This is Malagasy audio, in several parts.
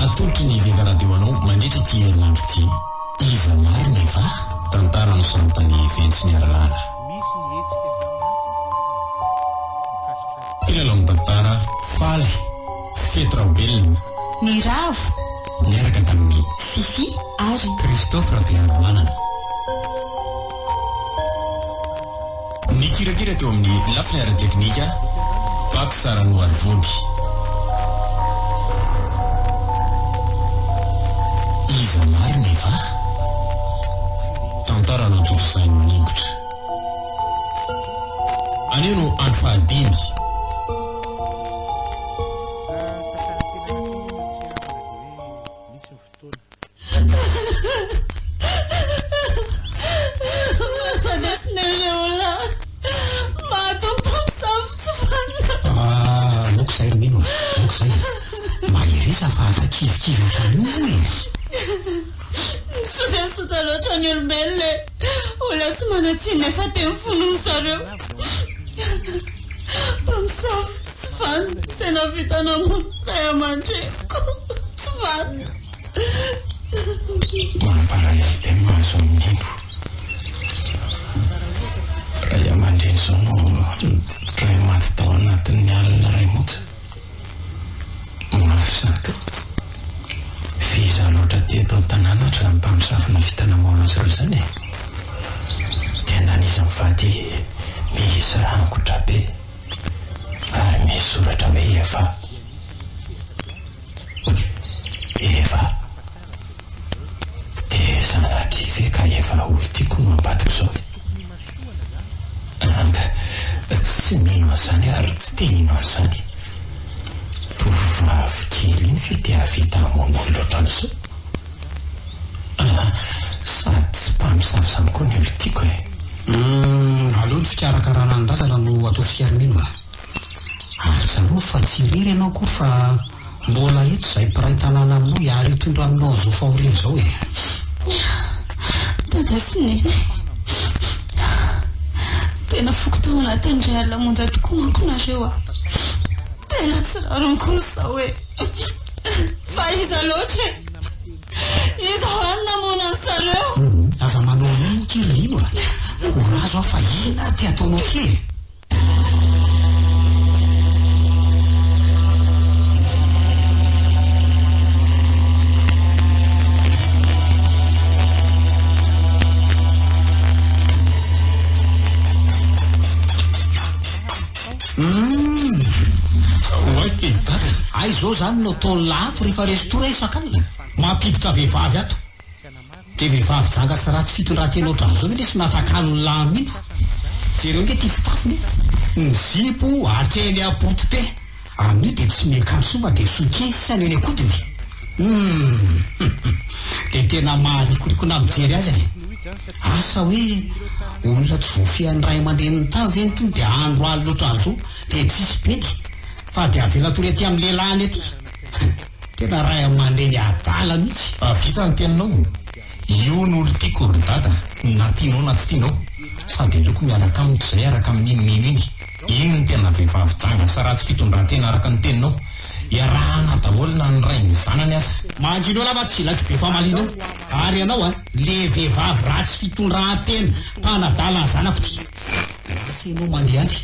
atolotry ny vevaradio mandritra ty herinandro ty iza marina va tantara no samitany ventsy ny aralala kilalao ny tantara faly fetrabelona ny ravo niaraka tamin'ny Fifi ary Christophe Rabearoanana. Ny kirakira teo amin'ny lafiny ara-teknika Paky Sarano Arvody. Iza marina va tantara no totosainy maningotra anio no andro fahadimy kivy otrany misotasota loatra ny olombelona olona tsy manatsiny nefa teny fonony zareo mpamosavy tsy vany izay navitana mono ray aman-dreko tsy vany mamparay be mahazo amin'ino ray aman-dreny zao no ray maty tao anatin'ny alina ray mota mafisaka fiza loatra ty atao tanàna oatra zany mpamosavina vitana maona azy reo zany tena aniza mivady miisa hankotra be ary misy soratra hoe eva dia zanatry ve ka efa olo tiako no ambadiko zao anga tsy mino an'izany ary tsy te ino an'izany tovovavy kely iny fe dia vita amon'olo loatra an'izao sady tsy mpamosavy koa ny olo tiako aleo ny fikarakarana ny razana no ataontsika arimino ary zareo fa tsy irery ianao koa fa mbola eto izay mpiray tanàna aminao iary hitondra aminao zao fahoriana zao dada sy neny tena foko tao anatin'indray alina monja tokoa manko nareo tena tsy rarony zao hoe fa iza loatra iza hoany namona ny zareo aza manao anao kely ino orazo aho fa ina ty ataonao ty ay zao zany no ataony lafo rehefa restora isan-kanina mampiditra vehivavy ato dia vehivavy janga sy ratsy fitondrantena ohatran'izao ve le sy natakalo ny lamina jereo nge ty fitafiny ny zipo atreny apotipe amin'io dia tsy miakansoa dia soke sany eny akodiny dia tena maharikorikona mijery azy any asa hoe olona tsy voafian'ny ray aman-dreniny tavy eny to dia andro aly loatran'izao dia tsisy bedy fa dia avela tory aty amin'ny lelahany aty tena ray aman-dreny adala mihitsy vita ny teninao io no olo tiako ry dada na tianao na tsy tianao sady loko miaraka aminy zay araka amin'inonino iny ny tena vehivavy janga sy ratsy fitondrantena araka ny teninao iarahana daholona ny ray ny zanany azy mandrinao lava tsy ilaky be famalinao ary ianao le vehivavy ratsy fitondrantena mpanadala ny zanako ty ratsy ianao mandeha any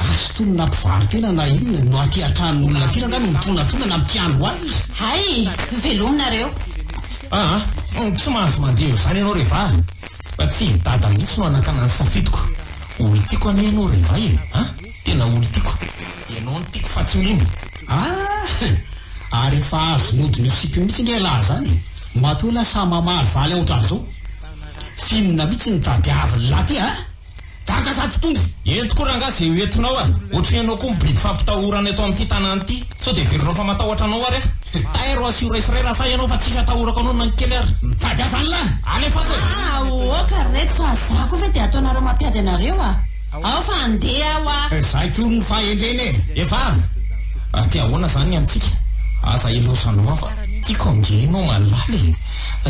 azo tonona mpivarotena na inona no aty atran'olona ty ranga no mitonatona na mitiandro alina hay velonareo tsy mahazo mandeha eo zany ianao reva fa tsy dada mihitsy no anakana ny safidiko olo tiako any ianao reva tena olo tiako ianao ny tiako fa tsy mino ary efa azonodiny sipy mihitsy ny lahy zany matoa lasa mamaly valy ohatran'izao finina mihitsy ny tadiaviny lahy ty taka zato tonga entiko ranga zay entinao ohatry ianao koa mibidy fampitahorana eto amin'ity tanàny ty sao dia verinao fa matahotra anao ary tairo asio raisiray rasa ianao fa tsisy atahorako anao nankely ary mitady azany lahy alefa oka reto fa za koa ve dia ataonareo mampiady anareo ao fa andeha aho zay ko ny fahendreny efa ty ahoana zany amintsika aza ilosanao fa tiako angenao malaly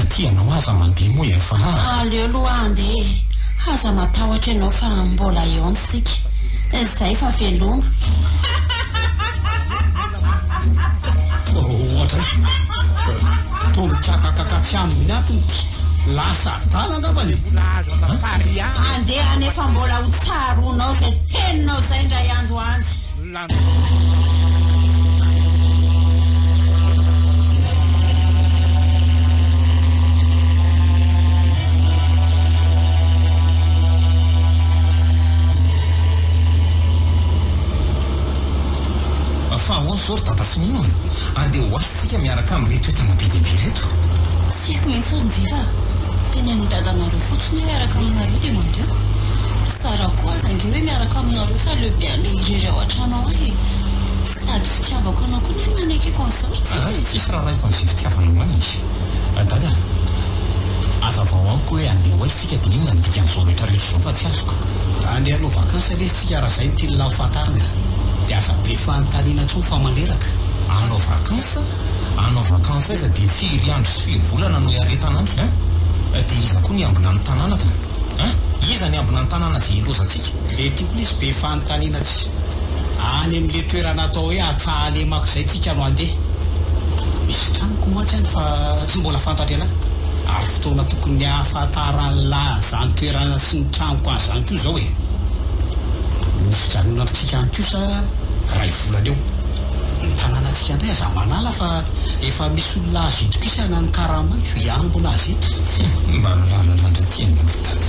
tianao aza mandeha moa efa aleo aloha andeha aza matahotra ianao fa mbola eo antsika izay fa veloma ohatra tolokakakaka tsy aminy ato lasa tala angambany andeha nefa mbola ho tsaronao zay teninao zay indray andro any fa ahoana zao ry tata sy nino andeha ho asitsika miaraka amin'ny toetana be dehibe reto tsy haiko mihitsy ry Njiva tena ny dadanareo fotsiny hoe miaraka aminareo dia mandeko tsara koa zange hoe miaraka aminareo fa le bien le irery ao an-trano ao e sady fitiavako anao koa ny manekeko an'izao tsisy raha raiko an'izay fitiavana mana izy dada azavao amiko hoe andeha ho aisitsika dia inona nodika an'izao rehetra rehetra zao fa tsy azoko andeha hanao vakansa le tsika raha zay ny teny lafatarina dia aza be fanontaniana tso fa manderaka anao vakansa iza dia 4 andro sy 4 volana no aretanandro dia iza koa ny ambina ny tanàna ka iza ny ambina ny tanàna zay ilozantsika le tiako lesy be fanontaniana tsy any amin'le toerana atao hoe atsahalemako zay tsika no andeha misy tranoko moatsy any fa tsy mbola fantatra anahy ary fotoana tokony ahafantaran'la zany toerana sy ny tranoko an'izany koa zao e ny fijanonantsika any kosa ray volana eo ny tanànatsika indray aza manala fa efa misy olona azo itoko isana ny karamaitso iambona azy eto mba milalandra tiany mivitady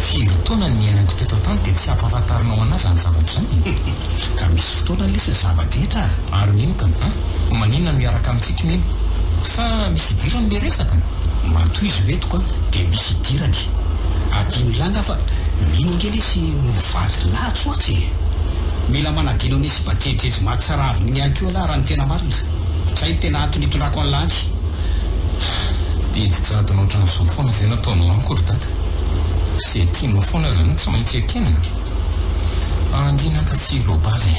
filotaona ny iainako teto tany dia tsy ampahafantarinao anazy zany zavatra zany ka misy fotoana lesy ny zavadrehetra ary mino ka maninona miaraka amintsika mino sa misy idirany le resaka matoy izy vetoko dia misy idirany adino langa fa minonge lesy mivady latso atsy mila manadino nisy bajejery mahatsiraviny ny anko ala raha ny tena marina zay tena antony hitondrako an'lany dia tijadonao tran'izao foana ve nataonao amiko ry dada zay tianao foana zany tsy maintsy akenana andinaka tsy lobaly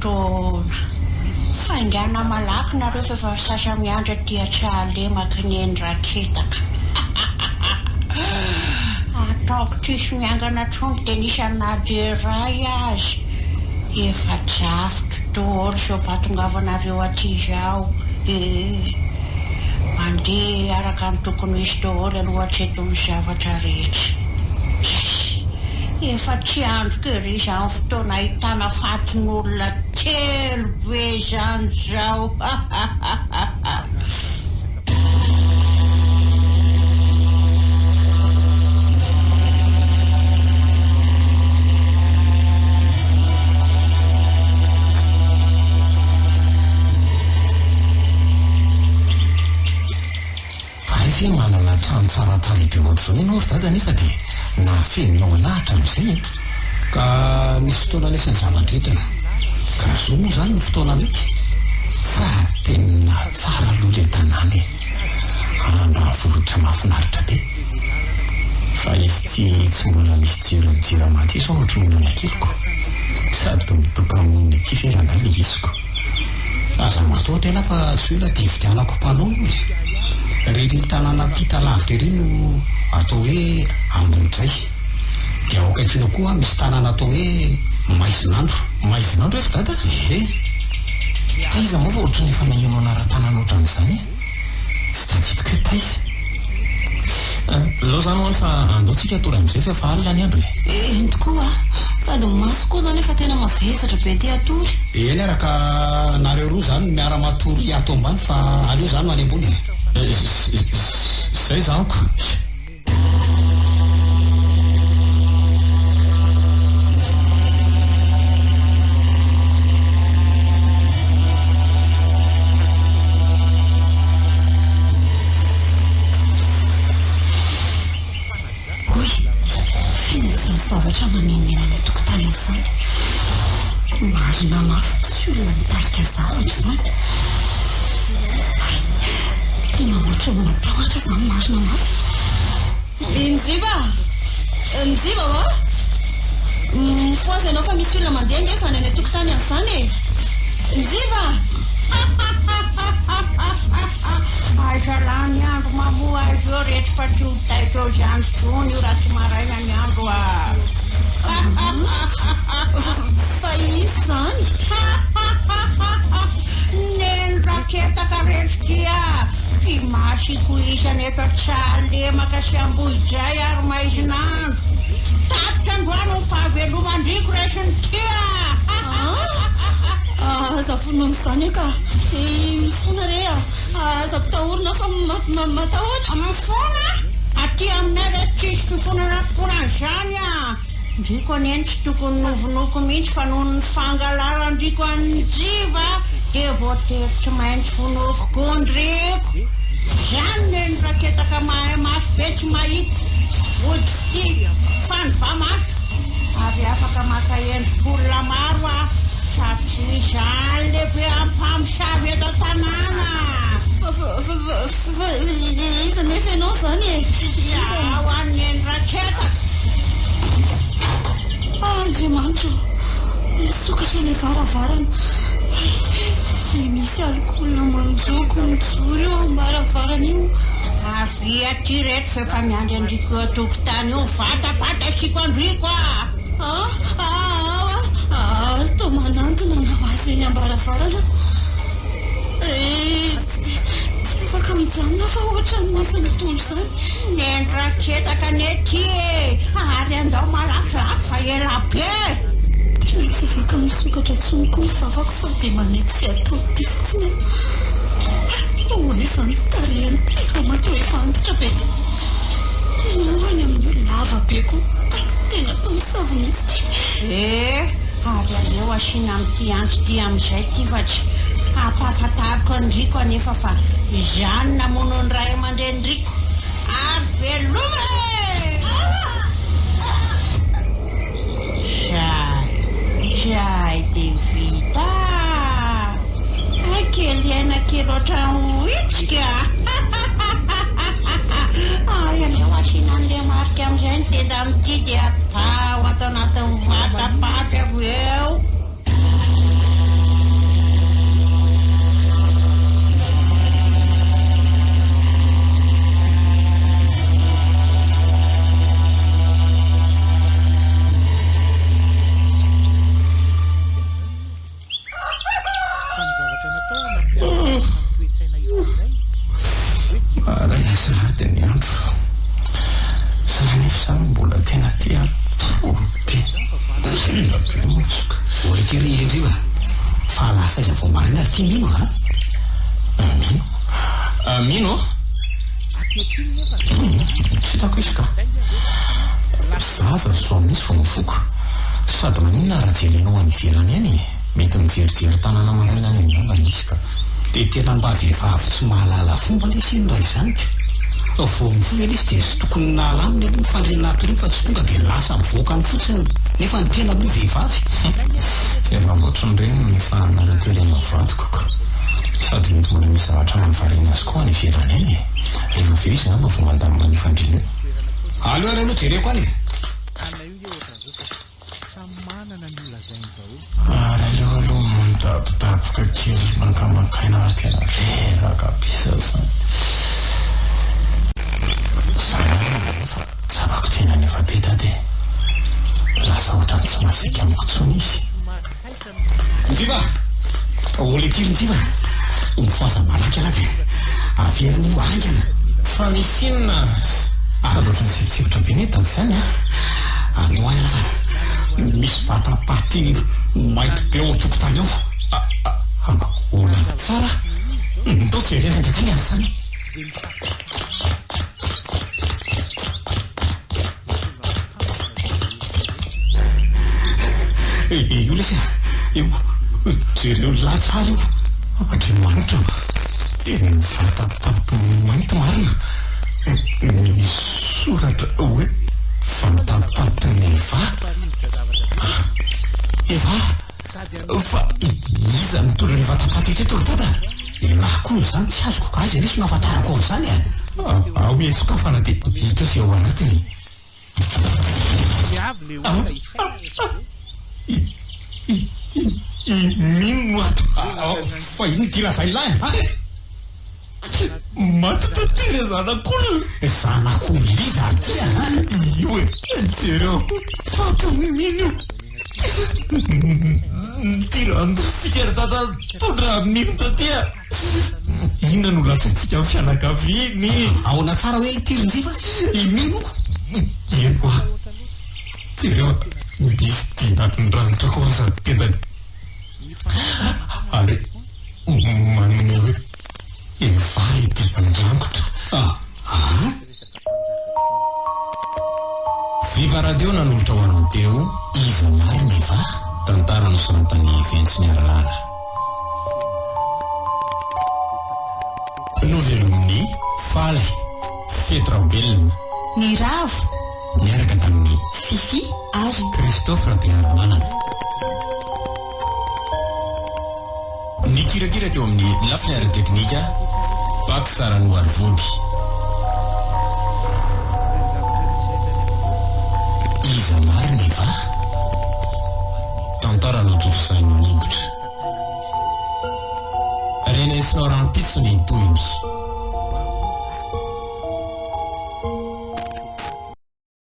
fotoana faingana malaky nareo fa sasa miandra dia tsy alemaka ny endraketaka ataoko tsisy miangana trondro dia nisy anaderay azy efa drafotro daholo zao vatongavanareo aty zao mandeha araka ny tokony misy daholo aloha hatreto ny zavatra rehetra efa tsy andro kery izany fotoana ahitana fatin'olona telo be zany zao ve manana trano tsara talibe ohatr'izao ianao ry dada nefa dia nahafeninao alahatra amin'izay ka misy fotoana lesany zavadretana ka zao moa zany ny fotoana mety fa tena tsara aloha le tanàna ambanivohitra mahafinaritra be fa izy ty tsy mbola misy jiramaty izy ohatra molona akeloko sady mitoka amin'ny ty ferana le iziko aza matoatra ena fa tsy oela dia vidianako mpanao reny tanàna pita lavitra ery no atao hoe ambonizay dia ao akaikina koa misy tanàna atao hoe maizinandro efa dada ta iza moa fa ohatra nefa nahianao anara-tanàna ohatran'izany tsy tadidiko hoe taizy lao zany hoany fa andaotsika atory amin'izay fa efa alina ny andro tokoa sady maso koa zany efa tena mavesatra be ty atory eny araka nareo roa zany miara-matory ato ambany fa aleo zany no any ambony zay zaniko zavatra maninina ny tokotany izany marina mafy tsy olona mitarika zavatra izany tena ohatra olona matahotra izany marina mafy Njiva va mifoazy ianao fa misy olona mandeha nge zany any tokotany an'izany e Njiva rehetra fa tsy hotaitra izany foana io raha tsy maraina ny andro fa izy zany neny raketaka rehetra ty masiko isany efa tsalemaka sy ambohidray ary maizinandro tatitra androany ho fahavelomandriko resiny tia zafonao zany ka mifona re zapitahorina fa matahotra mifona aty aminay rehetra tsisy fifonana fifonan'izany ndriko aneny tsy tokony novonoko mihitsy fa noho ny fangalaro andriko anjiva dia voatery tsy maintsy fonoko kondriko zany neny raketaka mahay maso be tsy mahita ody fity fa ny vamaso ary afaka maka endrik'olona maro satria izany lehibe ampamosavy eto tanàna iza nefa ianao zany ho anneny raketaka andriamanitro misokatra ilay varavarana misy alikoolina manjoko mijoro eo ambaravarana io avy aty rehetra fefa miandry andriko eo tokotany io vatabata siko andriko ary to manantona na azy eny ambaravarana tsy afaka mijanona fa ohatra ny misy mitolo zany neny raketaka nety ary andao malakilaky fa ela be tena tsy afaka misokatra tsonoko mivavako fa dia manety sy atao ty fotsiny hoe zany tarehany tena matao efa antitra be ty nohany amin'io lava be ko tena mpamisavo mihitsy ary aleo asina amin'ty andro ty amin'izay ty fatry ampahafantariko andriko anefa fa izany namono ny ray aman-drenydriko ary velome zay dia vita akely aina kely oatra hohitsika ary aleo asina an'le marika amin'izay ny tenda amin'ity dia atao atao anatin'ny vatapapy avy eo arainasanaty ny andro zany efa zany mbola tena ty atorobe mosoka orekery endriva fa lasa iza vao marina ty mino mino tsy hitako izy ka zaza zao misy vao mifoka sady maninona raha jerenao any ivelany eny mety mijerijery tanàna marina any ambavany izy ka dia tena mba vehivavy tsy mahalala fomba le siny raha izany fa vao mifoka izy dia sy tokony nahalaminy aloha mifandrena atoriny fa tsy tonga dia lasa mivoaka ny fotsiny nefa ny tena aloha vehivavy efa loatra nireny misahana raha terena vadiko ka sady mety mbola misy zavatra manvarena azy koa any ivelany eny rehefa very izy ngamba vao mandamina ny fandrina alo ary aloha jereko any ary aleo aloha mandabodaboka kely mankamakaina tena reraka bisa zany fa zavako tena nefa be dade lasa ohatrany tsy masika amiko tsony izy njiva oletiry njiva mifoaza malaky alaty averiny io angana fa misy inona sady ohatrany sivitsivotra be netady zany ano ay alafa misy vatapaty maity be ao tokotany ao olana tsara ndao jerena ndraka ny any zany io lesy io jereo latsara io andriamanitra tena vatapaty mainty marina misy soratra hoe vatapaty neva fa iza mitondra ny vatapaty eteto ry dada lakono zany tsy azoko ka azy anisy nahafantarako an'izany hoe sokafana dia hita sy ao anatiny mino no ato fa ino ty lazay lahy maty tatery zanak'olona. Zanak'olona izany tia io e jereo fatomiminy io tirandosika ry tata tondra mino tatia. Inona no lazaintsika amin'ny fianakaviany? ahoana tsara hoe le tiron-jiva imino eno a jereo misy dinatondranitra koa sady tena ary manome hoe efa idimanidrangotra. Viva radio nanolotra ho anao teo iza marina eva tantara nosantany ventsy ny aralala novelomin'ny faly fetrabelona ny ravo miaraka tamin'ny Fifi ary Christophe Rabearamanana. Ny kirakiraka eo amin'ny lafiny ara-teknika Baksarano Arvody. Iza marina eva tantara nodorosainy manimbotra. Renesinao rampitsony toyny